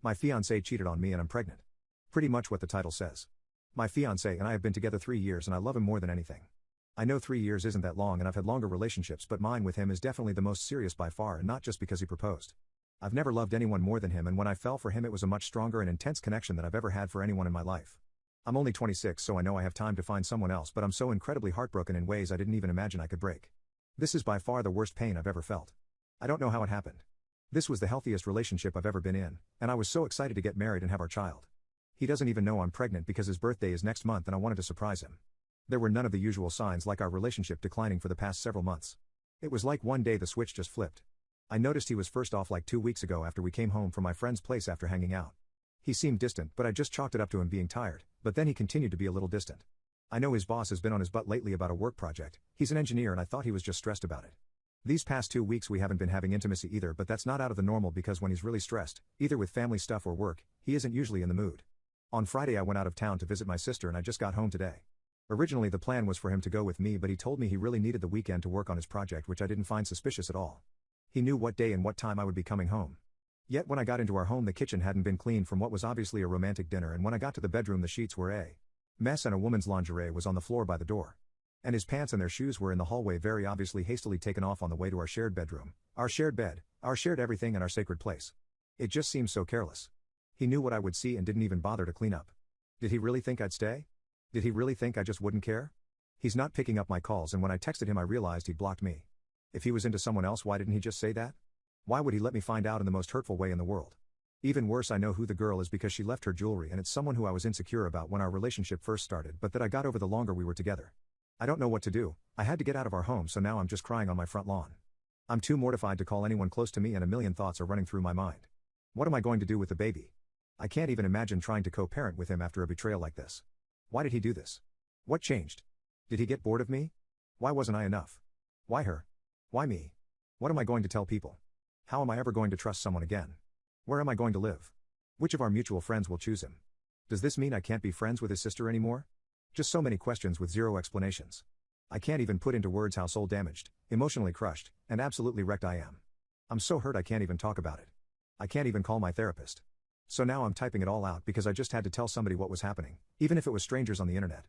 My fiancé cheated on me and I'm pregnant. Pretty much what the title says. My fiancé and I have been together 3 years and I love him more than anything. I know 3 years isn't that long and I've had longer relationships, but mine with him is definitely the most serious by far, and not just because he proposed. I've never loved anyone more than him, and when I fell for him it was a much stronger and intense connection than I've ever had for anyone in my life. I'm only 26, so I know I have time to find someone else, but I'm so incredibly heartbroken in ways I didn't even imagine I could break. This is by far the worst pain I've ever felt. I don't know how it happened. This was the healthiest relationship I've ever been in, and I was so excited to get married and have our child. He doesn't even know I'm pregnant because his birthday is next month and I wanted to surprise him. There were none of the usual signs like our relationship declining for the past several months. It was like one day the switch just flipped. I noticed he was first off like 2 weeks ago after we came home from my friend's place after hanging out. He seemed distant, but I just chalked it up to him being tired, but then he continued to be a little distant. I know his boss has been on his butt lately about a work project. He's an engineer and I thought he was just stressed about it. These past 2 weeks we haven't been having intimacy either, but that's not out of the normal because when he's really stressed, either with family stuff or work, he isn't usually in the mood. On Friday I went out of town to visit my sister and I just got home today. Originally the plan was for him to go with me, but he told me he really needed the weekend to work on his project, which I didn't find suspicious at all. He knew what day and what time I would be coming home. Yet when I got into our home the kitchen hadn't been cleaned from what was obviously a romantic dinner, and when I got to the bedroom the sheets were a mess and a woman's lingerie was on the floor by the door. And his pants and their shoes were in the hallway, very obviously hastily taken off on the way to our shared bedroom, our shared bed, our shared everything, and our sacred place. It just seemed so careless. He knew what I would see and didn't even bother to clean up. Did he really think I'd stay? Did he really think I just wouldn't care? He's not picking up my calls, and when I texted him I realized he'd blocked me. If he was into someone else, why didn't he just say that? Why would he let me find out in the most hurtful way in the world? Even worse, I know who the girl is because she left her jewelry, and it's someone who I was insecure about when our relationship first started, but that I got over the longer we were together. I don't know what to do. I had to get out of our home, so now I'm just crying on my front lawn. I'm too mortified to call anyone close to me and a million thoughts are running through my mind. What am I going to do with the baby? I can't even imagine trying to co-parent with him after a betrayal like this. Why did he do this? What changed? Did he get bored of me? Why wasn't I enough? Why her? Why me? What am I going to tell people? How am I ever going to trust someone again? Where am I going to live? Which of our mutual friends will choose him? Does this mean I can't be friends with his sister anymore? Just so many questions with zero explanations. I can't even put into words how soul damaged, emotionally crushed, and absolutely wrecked I am. I'm so hurt I can't even talk about it. I can't even call my therapist. So now I'm typing it all out because I just had to tell somebody what was happening, even if it was strangers on the internet.